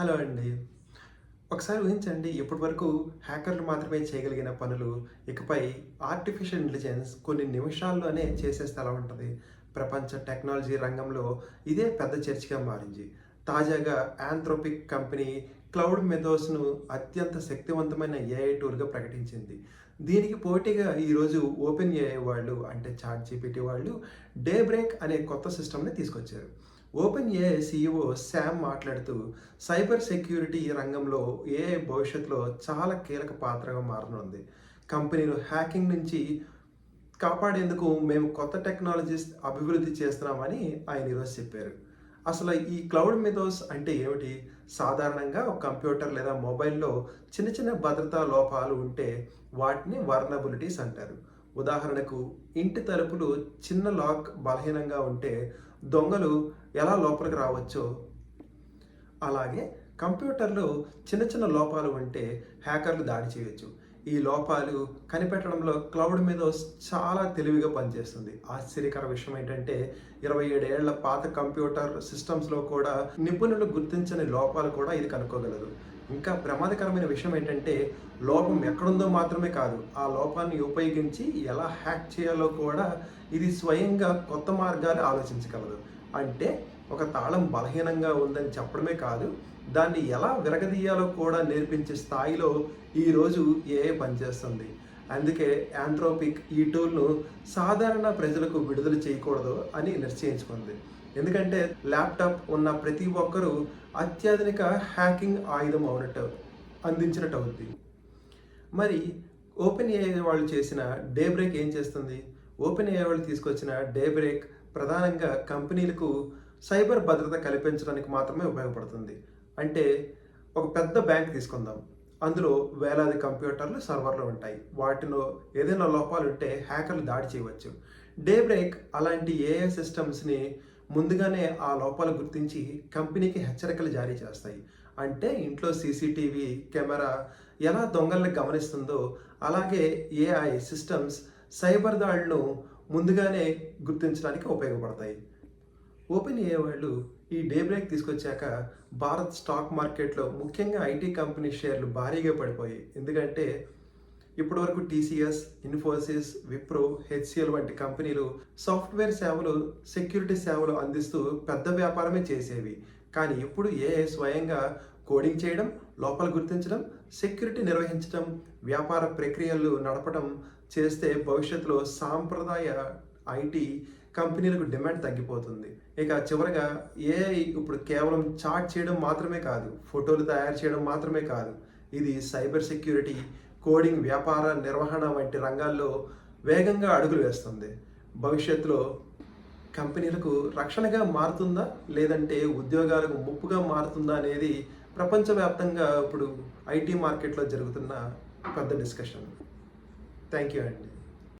Hello అండి. ఒకసారి ఊహించండి ఇప్పటివరకు హ్యాకర్లు మాత్రమే చేయగలిగిన పనులు ఇకపై ఆర్టిఫిషియల్ ఇంటెలిజెన్స్ కొన్ని నిమిషాల్లోనే చేసేస్తే ఎలా ఉంటది? ప్రపంచ టెక్నాలజీ రంగంలో ఇదే పెద్ద చర్చగా మారింది. తాజాగా ఆంథ్రోపిక్ కంపెనీ క్లౌడ్ మెథోస్‌ను అత్యంత శక్తివంతమైన ఏఐ టూల్‌గా ప్రకటించింది. దీనికి పోటీగా ఈరోజు ఓపెన్ ఏఐ వాళ్ళు అంటే చాట్ జీపీటీ వాళ్ళు డే బ్రేక్ అనే కొత్త సిస్టమ్‌ని తీసుకొచ్చారు. ఓపెన్ ఏఐ సీఈఓ శామ్ మాట్లాడుతూ సైబర్ సెక్యూరిటీ రంగంలో ఏఐ భవిష్యత్తులో చాలా కీలక పాత్రగా మారనుంది. కంపెనీలు హ్యాకింగ్ నుంచి కాపాడేందుకు మేము కొత్త టెక్నాలజీస్ అభివృద్ధి చేస్తున్నామని ఆయన ఈరోజు చెప్పారు. అసలు ఈ క్లౌడ్ మిథోస్ అంటే ఏమిటి? సాధారణంగా ఒక కంప్యూటర్ లేదా మొబైల్‌లో చిన్న చిన్న భద్రతా లోపాలు ఉంటే వాటిని వల్నరబిలిటీస్ అంటారు. ఉదాహరణకు ఇంటి తలుపులు చిన్న లాక్ బలహీనంగా ఉంటే దొంగలు ఎలా లోపలికి రావచ్చో, అలాగే కంప్యూటర్‌లో చిన్న చిన్న లోపాలు ఉంటే హ్యాకర్లు దాడి చేయొచ్చు. ఈ లోపాలు కనిపెట్టడంలో క్లౌడ్ మిథోస్ చాలా తెలివిగా పనిచేస్తుంది. ఆశ్చర్యకర విషయం ఏంటంటే 27 ఏళ్ల పాత కంప్యూటర్ సిస్టమ్స్‌లో కూడా నిపుణులు గుర్తించని లోపాలు కూడా ఇది కనుక్కోగలదు. ఇంకా ప్రమాదకరమైన విషయం ఏంటంటే లోపం ఎక్కడుందో మాత్రమే కాదు, ఆ లోపాన్ని ఉపయోగించి ఎలా హ్యాక్ చేయాలో కూడా ఇది స్వయంగా కొత్త మార్గాలు ఆలోచించగలదు. అంటే ఒక తాళం బలహీనంగా ఉందని చెప్పడమే కాదు, దాన్ని ఎలా విరగదీయాలో కూడా నేర్పించే స్థాయిలో ఈరోజు ఏఐ పనిచేస్తుంది. అందుకే ఆంథ్రోపిక్ ఈ టూల్‌ను సాధారణ ప్రజలకు విడుదల చేయకూడదు అని నిశ్చయించుకుంది. ఎందుకంటే ల్యాప్‌టాప్ ఉన్న ప్రతి ఒక్కరూ అత్యాధునిక హ్యాకింగ్ ఆయుధం అందించినట్టు అవుద్ది. మరి ఓపెన్ ఏఐ వాళ్ళు చేసిన డే బ్రేక్ ఏం చేస్తుంది? ఓపెన్ ఏఐ వాళ్ళు తీసుకొచ్చిన డే బ్రేక్ ప్రధానంగా కంపెనీలకు సైబర్ భద్రత కల్పించడానికి మాత్రమే ఉపయోగపడుతుంది. అంటే ఒక పెద్ద బ్యాంక్ తీసుకుందాం. అందులో వేలాది కంప్యూటర్లు, సర్వర్లు ఉంటాయి. వాటిలో ఏదైనా లోపాలు ఉంటే హ్యాకర్లు దాడి చేయవచ్చు. డే బ్రేక్ అలాంటి ఏఐ సిస్టమ్స్‌ని ముందుగానే ఆ లోపాలు గుర్తించి కంపెనీకి హెచ్చరికలు జారీ చేస్తాయి. అంటే ఇంట్లో సీసీటీవీ కెమెరా ఎలా దొంగల్ని గమనిస్తుందో, అలాగే ఏఐ సిస్టమ్స్ సైబర్ దాడులను ముందుగానే గుర్తించడానికి ఉపయోగపడతాయి. ఓపెన్ ఏఐ వాళ్ళు ఈ డే బ్రేక్ తీసుకొచ్చాక భారత్ స్టాక్ మార్కెట్‌లో ముఖ్యంగా ఐటీ కంపెనీ షేర్లు భారీగా పడిపోయాయి. ఎందుకంటే ఇప్పటివరకు టీసీఎస్, ఇన్ఫోసిస్, విప్రో, హెచ్‌సిఎల్ వంటి కంపెనీలు సాఫ్ట్‌వేర్ సేవలు, సెక్యూరిటీ సేవలు అందిస్తూ పెద్ద వ్యాపారమే చేసేవి. కానీ ఇప్పుడు ఏఐ స్వయంగా కోడింగ్ చేయడం, లోపాలు గుర్తించడం, సెక్యూరిటీ నిర్వహించడం, వ్యాపార ప్రక్రియలు నడపడం చేస్తే భవిష్యత్తులో సాంప్రదాయ ఐటీ కంపెనీలకు డిమాండ్ తగ్గిపోతుంది. ఇక చివరగా ఏఐ ఇప్పుడు కేవలం చాట్ చేయడం మాత్రమే కాదు, ఫోటోలు తయారు చేయడం మాత్రమే కాదు, ఇది సైబర్ సెక్యూరిటీ, కోడింగ్, వ్యాపార నిర్వహణ వంటి రంగాల్లో వేగంగా అడుగులు వేస్తుంది. భవిష్యత్తులో కంపెనీలకు రక్షణగా మారుతుందా? లేదంటే ఉద్యోగాలకు ముప్పుగా మారుతుందా అనేది ప్రపంచవ్యాప్తంగా ఇప్పుడు ఐటీ మార్కెట్‌లో జరుగుతున్న పెద్ద డిస్కషన్. థ్యాంక్ యూ అండి.